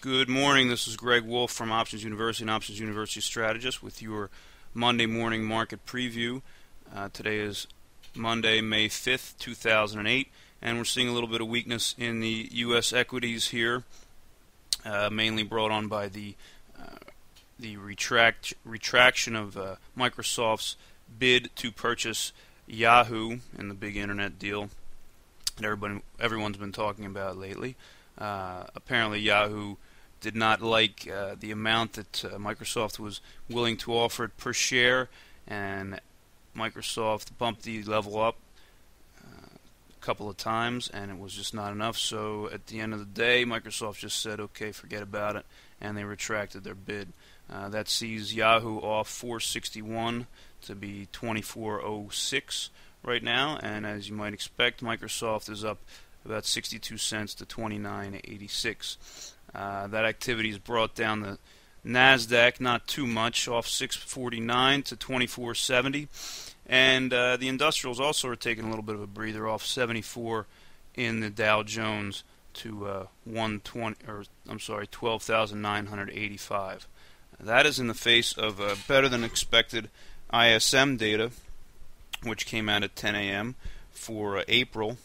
Good morning. This is Greg Wolf from Options University and Options University Strategist with your Monday morning market preview. Today is Monday, May 5th, 2008, and we're seeing a little bit of weakness in the U.S. equities here, mainly brought on by the retraction of Microsoft's bid to purchase Yahoo in the big internet deal that everyone's been talking about lately. Apparently Yahoo did not like the amount that Microsoft was willing to offer it per share, and Microsoft bumped the level up a couple of times, and it was just not enough. So at the end of the day, Microsoft just said, okay, forget about it, and they retracted their bid. That sees Yahoo off 461 to be 2406 right now, and as you might expect, Microsoft is up about 62 cents to 29.86. That activity has brought down the NASDAQ not too much, off 649 to 2470, and the industrials also are taking a little bit of a breather, off 74 in the Dow Jones to 12,985. That is in the face of better than expected ISM data, which came out at 10 a.m. for April.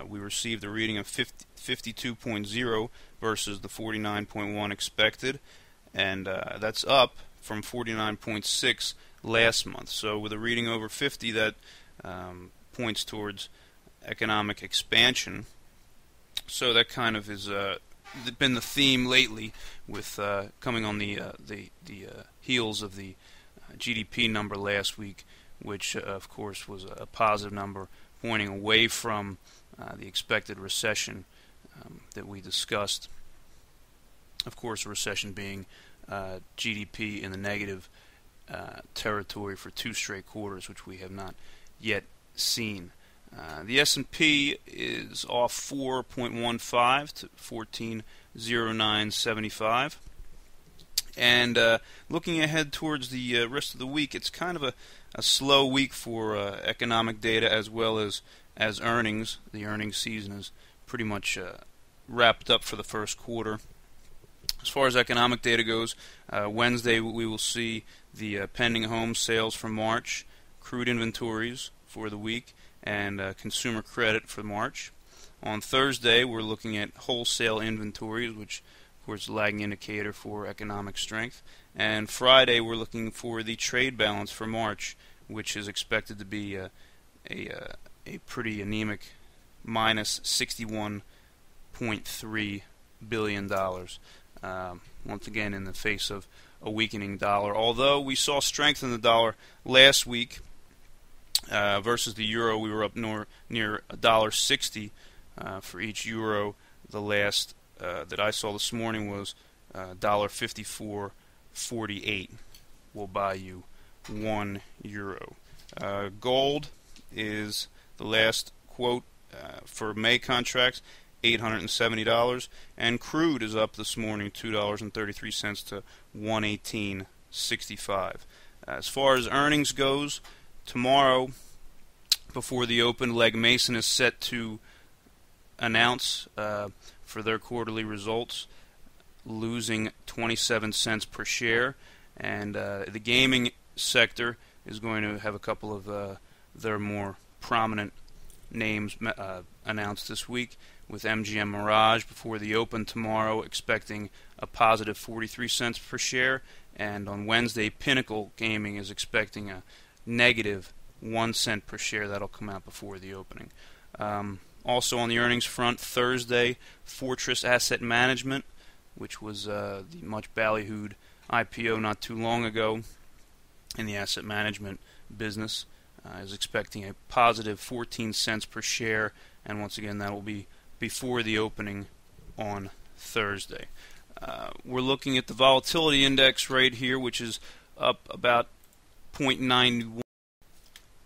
We received a reading of 52.0 versus the 49.1 expected, and that's up from 49.6 last month. So with a reading over 50, that points towards economic expansion. So that kind of has been the theme lately, with coming on the heels of the GDP number last week, which of course was a positive number, pointing away from the expected recession that we discussed. Of course, a recession being GDP in the negative territory for 2 straight quarters, which we have not yet seen. The S&P is off 4.15 to 1409.75. And looking ahead towards the rest of the week, it's kind of a slow week for economic data as well as earnings. The earnings season is pretty much wrapped up for the first quarter. As far as economic data goes, Wednesday we will see the pending home sales for March, crude inventories for the week, and consumer credit for March. On Thursday, we're looking at wholesale inventories, which of course is a lagging indicator for economic strength. And Friday, we're looking for the trade balance for March, which is expected to be a pretty anemic minus $61.3 billion. Once again, in the face of a weakening dollar. Although we saw strength in the dollar last week versus the euro, we were up near $1.60 for each euro. The last that I saw this morning was $1.5448. Will buy you 1 euro. Gold is the last quote for May contracts, $870, and crude is up this morning $2.33 to 118.65. As far as earnings goes, tomorrow before the open, Legg Mason is set to announce for their quarterly results, losing 27 cents per share, and the gaming sector is going to have a couple of their more prominent names announced this week, with MGM Mirage before the open tomorrow expecting a positive 43 cents per share, and on Wednesday Pinnacle Gaming is expecting a negative 1 cent per share. That'll come out before the opening. Also on the earnings front, Thursday, Fortress Asset Management, which was the much ballyhooed IPO not too long ago in the asset management business, is expecting a positive 14 cents per share, and once again that will be before the opening on Thursday. We're looking at the volatility index right here, which is up about 0.91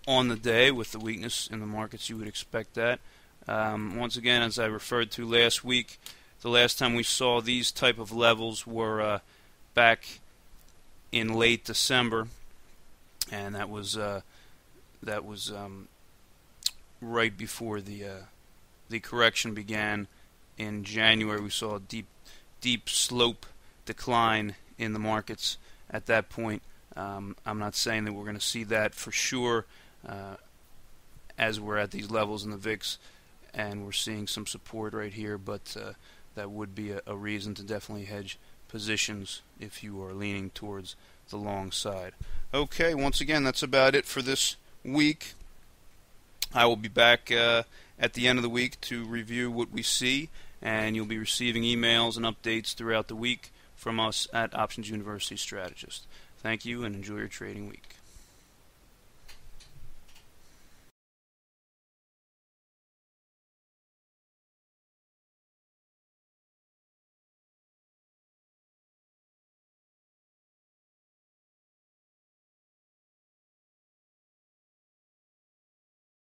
on the day. With the weakness in the markets, you would expect that. Once again, as I referred to last week, the last time we saw these type of levels were back in late December, and that was right before the correction began in January. We saw a deep deep slope decline in the markets at that point. I'm not saying that we're going to see that for sure as we're at these levels in the VIX and we're seeing some support right here, but that would be a reason to definitely hedge positions if you are leaning towards the long side. Okay, once again, that's about it for this week. I will be back at the end of the week to review what we see, and you'll be receiving emails and updates throughout the week from us at Options University Strategist. Thank you, and enjoy your trading week.